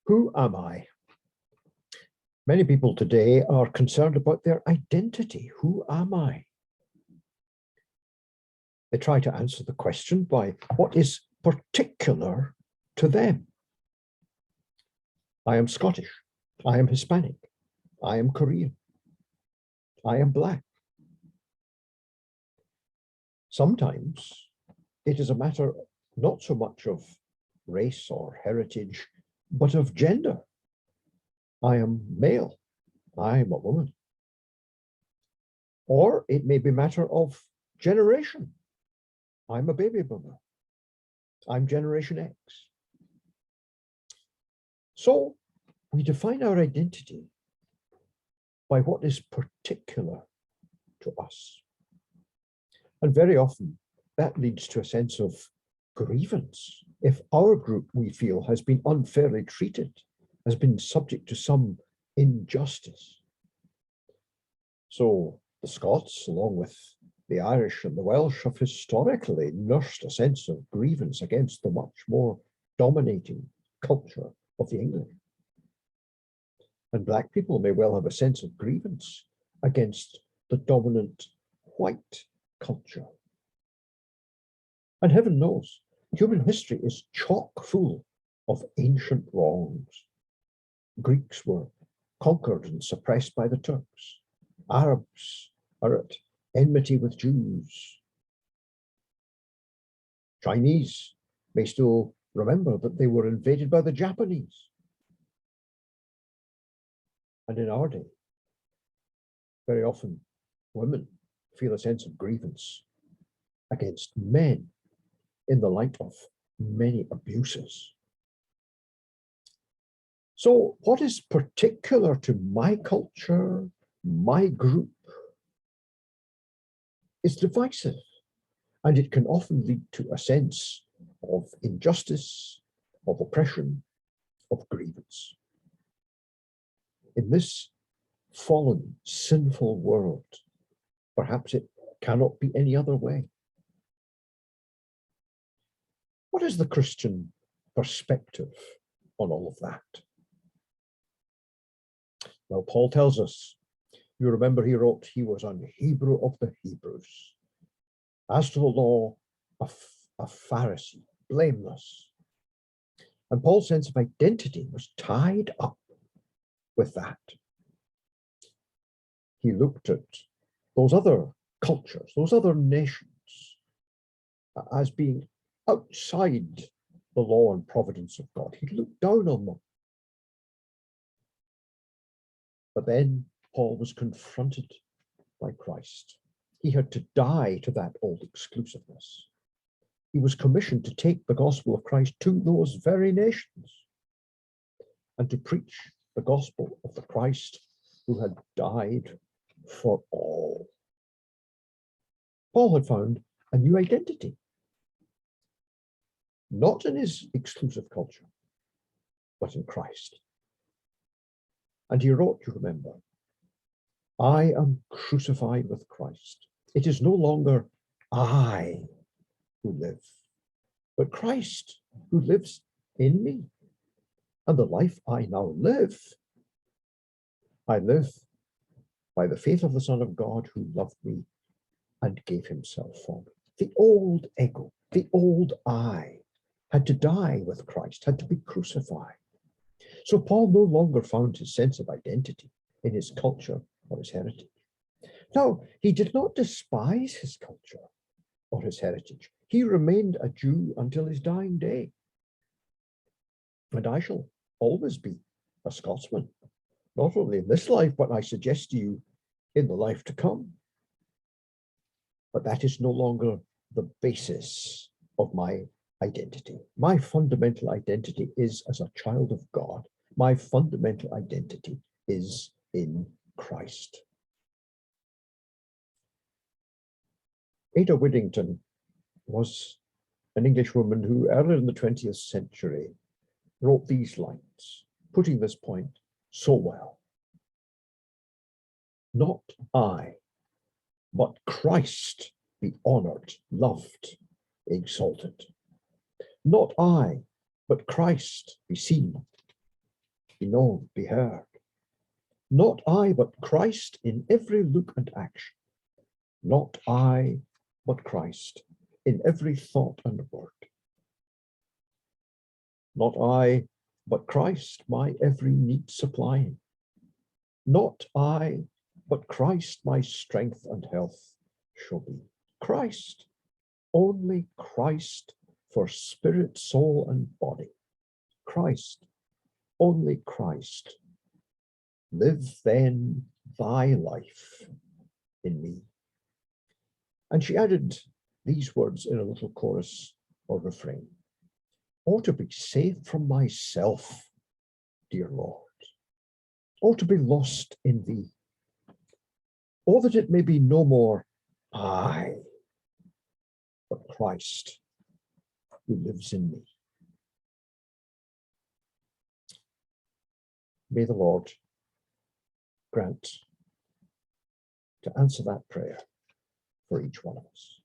Who am I? Many people today are concerned about their identity. Who am I? They try to answer the question by what is particular to them. I am Scottish. I am Hispanic. I am Korean. I am Black. Sometimes it is a matter not so much of race or heritage, but of gender. I am male. I am a woman. Or it may be a matter of generation. I'm a baby boomer. I'm Generation X. So we define our identity by what is particular to us. And very often that leads to a sense of grievance. If our group, we feel, has been unfairly treated, has been subject to some injustice. So the Scots, along with the Irish and the Welsh, have historically nursed a sense of grievance against the much more dominating culture of the English. And Black people may well have a sense of grievance against the dominant white culture. And heaven knows, human history is chock full of ancient wrongs. Greeks were conquered and suppressed by the Turks. Arabs are at enmity with Jews. Chinese may still remember that they were invaded by the Japanese. And in our day, very often women feel a sense of grievance against men in the light of many abuses. So what is particular to my culture, my group, is divisive, and it can often lead to a sense of injustice, of oppression, of grievance. In this fallen, sinful world, perhaps it cannot be any other way. What is the Christian perspective on all of that? Well, Paul tells us, you remember he wrote, he was an Hebrew of the Hebrews. As to the law, a Pharisee, blameless. And Paul's sense of identity was tied up with that. He looked at those other cultures, those other nations, as being outside the law and providence of God. He looked down on them. But then Paul was confronted by Christ. He had to die to that old exclusiveness. He was commissioned to take the gospel of Christ to those very nations and to preach the gospel of the Christ who had died for all. Paul had found a new identity, not in his exclusive culture, but in Christ. And he wrote, you remember, I am crucified with Christ. It is no longer I who live, but Christ who lives in me. And the life I now live, I live by the faith of the Son of God who loved me and gave himself for me. The old ego, the old I, had to die with Christ, had to be crucified. So Paul no longer found his sense of identity in his culture or his heritage. Now, he did not despise his culture or his heritage. He remained a Jew until his dying day. And I shall always be a Scotsman, not only in this life, but I suggest to you in the life to come. But that is no longer the basis of my identity. My fundamental identity is as a child of God. My fundamental identity is in Christ. Ada Whittington was an English woman who earlier in the 20th century wrote these lines, putting this point so well. Not I, but Christ be honored, loved, exalted. Not I, but Christ be seen, be known, be heard. Not I, but Christ in every look and action. Not I, but Christ in every thought and word. Not I, but Christ my every need supplying. Not I, but Christ my strength and health shall be. Christ, only Christ for spirit, soul, and body. Christ, only Christ. Live then thy life in me. And she added these words in a little chorus or refrain. Oh, to be saved from myself, dear Lord. Oh, to be lost in thee. Oh, that it may be no more I, but Christ who lives in me. May the Lord grant to answer that prayer for each one of us.